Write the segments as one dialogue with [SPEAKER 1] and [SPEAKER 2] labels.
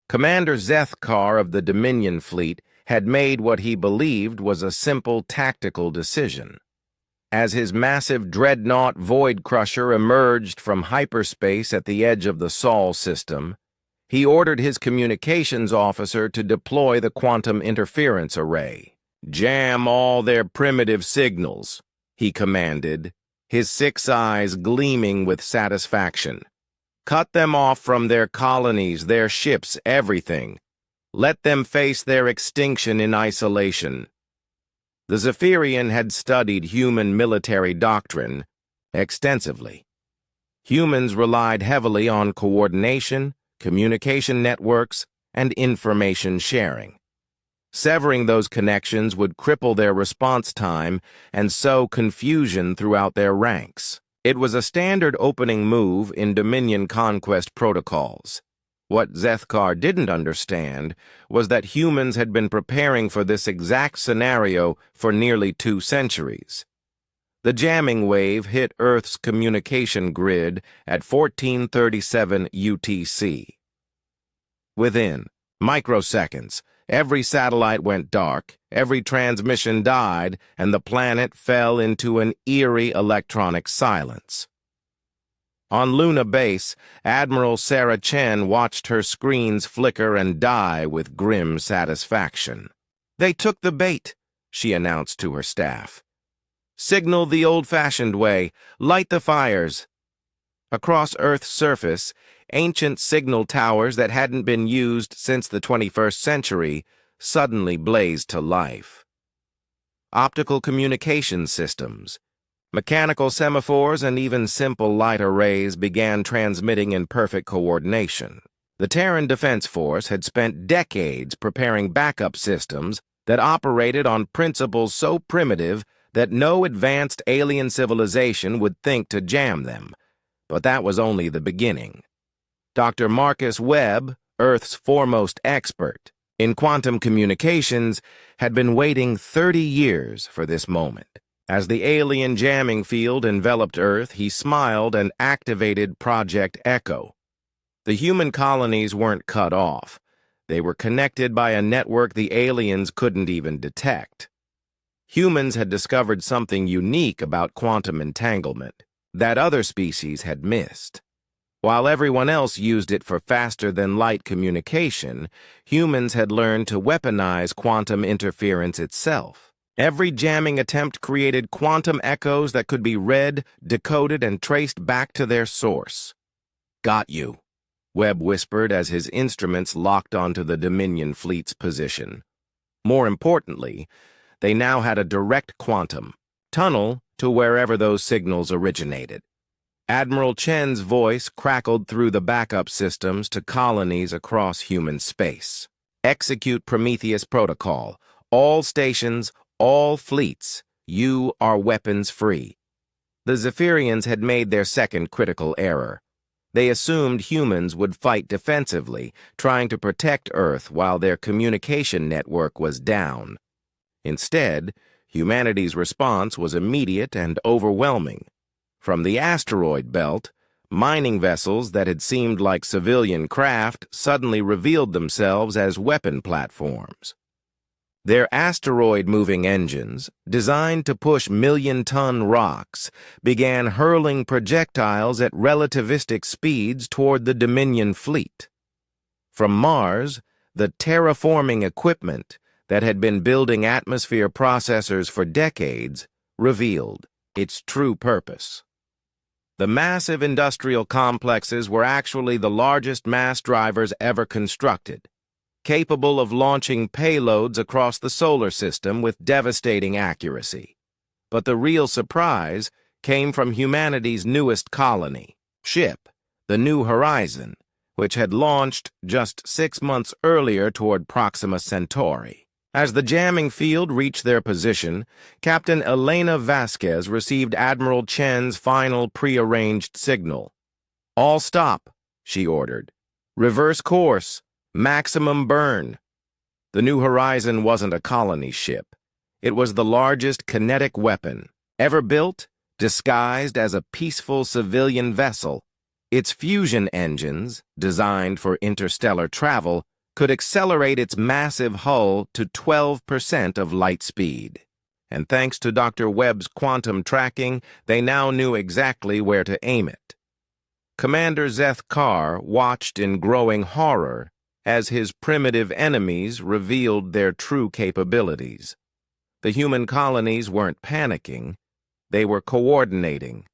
[SPEAKER 1] Commander Zethkar of the Dominion fleet had made what he believed was a simple tactical decision. As his massive dreadnought Void Crusher emerged from hyperspace at the edge of the Sol system, he ordered his communications officer to deploy the quantum interference array. "Jam all their primitive signals," he commanded, his 6 eyes gleaming with satisfaction. "Cut them off from their colonies, their ships, everything. Let them face their extinction in isolation." The Zephyrian had studied human military doctrine extensively. Humans relied heavily on coordination, communication networks, and information sharing. Severing those connections would cripple their response time and sow confusion throughout their ranks. It was a standard opening move in Dominion conquest protocols. What Zethkar didn't understand was that humans had been preparing for this exact scenario for nearly 2 centuries. The jamming wave hit Earth's communication grid at 1437 UTC. Within microseconds, every satellite went dark, every transmission died, and the planet fell into an eerie electronic silence. On Luna Base, Admiral Sarah Chen watched her screens flicker and die with grim satisfaction. "They took the bait," she announced to her staff. "Signal the old-fashioned way. Light the fires." Across Earth's surface, ancient signal towers that hadn't been used since the 21st century suddenly blazed to life. Optical communication systems, mechanical semaphores, and even simple light arrays began transmitting in perfect coordination. The Terran Defense Force had spent decades preparing backup systems that operated on principles so primitive that no advanced alien civilization would think to jam them. But that was only the beginning. Dr. Marcus Webb, Earth's foremost expert in quantum communications, had been waiting 30 years for this moment. As the alien jamming field enveloped Earth, he smiled and activated Project Echo. The human colonies weren't cut off. They were connected by a network the aliens couldn't even detect. Humans had discovered something unique about quantum entanglement that other species had missed. While everyone else used it for faster-than-light communication, humans had learned to weaponize quantum interference itself. Every jamming attempt created quantum echoes that could be read, decoded, and traced back to their source. "Got you," Webb whispered as his instruments locked onto the Dominion fleet's position. More importantly, they now had a direct quantum tunnel to wherever those signals originated. Admiral Chen's voice crackled through the backup systems to colonies across human space. "Execute Prometheus Protocol. All stations, all fleets, you are weapons-free." The Zephyrians had made their second critical error. They assumed humans would fight defensively, trying to protect Earth while their communication network was down. Instead, humanity's response was immediate and overwhelming. From the asteroid belt, mining vessels that had seemed like civilian craft suddenly revealed themselves as weapon platforms. Their asteroid-moving engines, designed to push million-ton rocks, began hurling projectiles at relativistic speeds toward the Dominion fleet. From Mars, the terraforming equipment that had been building atmosphere processors for decades revealed its true purpose. The massive industrial complexes were actually the largest mass drivers ever constructed, capable of launching payloads across the solar system with devastating accuracy. But the real surprise came from humanity's newest colony, ship, the New Horizon, which had launched just 6 months earlier toward Proxima Centauri. As the jamming field reached their position, Captain Elena Vasquez received Admiral Chen's final prearranged signal. "All stop," she ordered. "Reverse course. Maximum burn." The New Horizon wasn't a colony ship. It was the largest kinetic weapon ever built, disguised as a peaceful civilian vessel. Its fusion engines, designed for interstellar travel, could accelerate its massive hull to 12% of light speed. And thanks to Dr. Webb's quantum tracking, they now knew exactly where to aim it. Commander Zeth Carr watched in growing horror as his primitive enemies revealed their true capabilities. The human colonies weren't panicking, they were coordinating.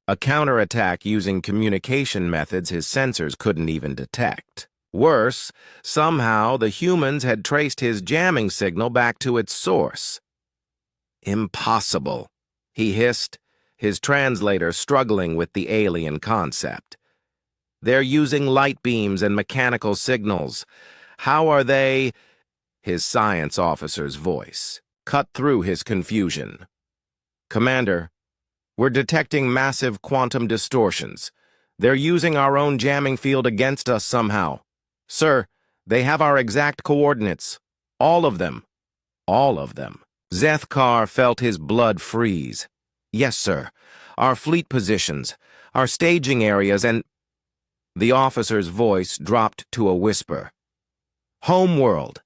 [SPEAKER 1] A counterattack using communication methods his sensors couldn't even detect. Worse, somehow the humans had traced his jamming signal back to its source. Impossible, he hissed, his translator struggling with the alien concept. They're using light beams and mechanical signals. How are they? His science officer's voice cut through his confusion. Commander, we're detecting massive quantum distortions. They're using our own jamming field against us somehow. Sir, they have our exact coordinates. All of them. All of them. Zeth Carr felt his blood freeze. Yes, sir. Our fleet positions, our staging areas, and... The officer's voice dropped to a whisper. Homeworld.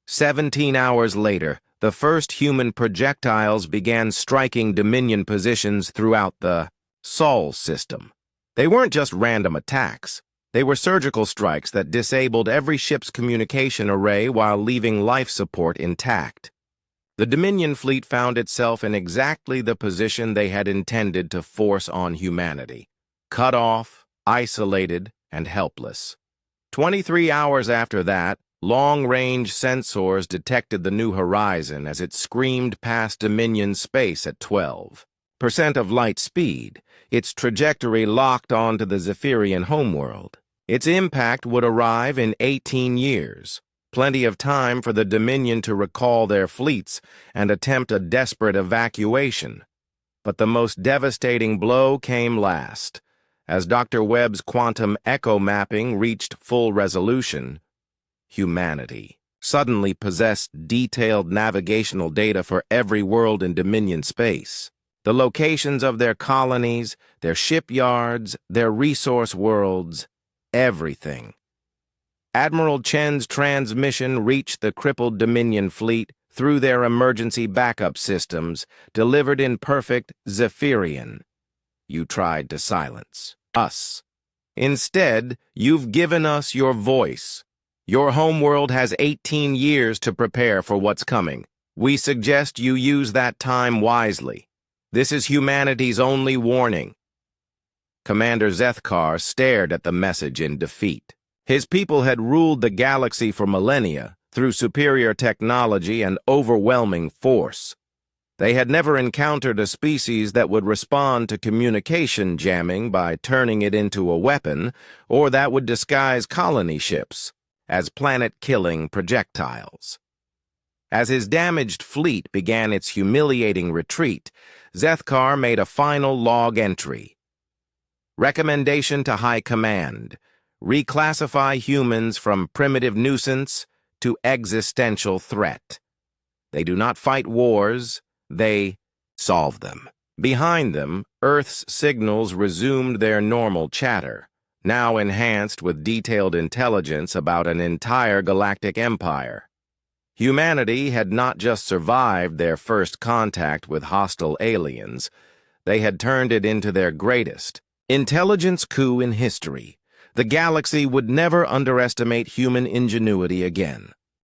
[SPEAKER 1] 17 hours later, the first human projectiles began striking Dominion positions throughout the Sol system. They weren't just random attacks. They were surgical strikes that disabled every ship's communication array while leaving life support intact. The Dominion fleet found itself in exactly the position they had intended to force on humanity. Cut off, isolated, and helpless. 23 hours after that, long-range sensors detected the new horizon as it screamed past Dominion space at 12% of light speed, its trajectory locked onto the Zephyrian homeworld. Its impact would arrive in 18 years. Plenty of time for the Dominion to recall their fleets and attempt a desperate evacuation. But the most devastating blow came last. As Dr. Webb's quantum echo mapping reached full resolution, humanity suddenly possessed detailed navigational data for every world in Dominion space. The locations of their colonies, their shipyards, their resource worlds, everything. Admiral Chen's transmission reached the crippled Dominion fleet through their emergency backup systems, delivered in perfect Zephyrian. You tried to silence us. Instead, you've given us your voice. Your homeworld has 18 years to prepare for what's coming. We suggest you use that time wisely. This is humanity's only warning. Commander Zeth Carr stared at the message in defeat. His people had ruled the galaxy for millennia through superior technology and overwhelming force. They had never encountered a species that would respond to communication jamming by turning it into a weapon, or that would disguise colony ships as planet-killing projectiles. As his damaged fleet began its humiliating retreat, Zeth Carr made a final log entry. Recommendation to High Command: reclassify humans from primitive nuisance to existential threat. They do not fight wars, they solve them. Behind them, Earth's signals resumed their normal chatter, now enhanced with detailed intelligence about an entire galactic empire. Humanity had not just survived their first contact with hostile aliens, they had turned it into their greatest intelligence coup in history. The galaxy would never underestimate human ingenuity again.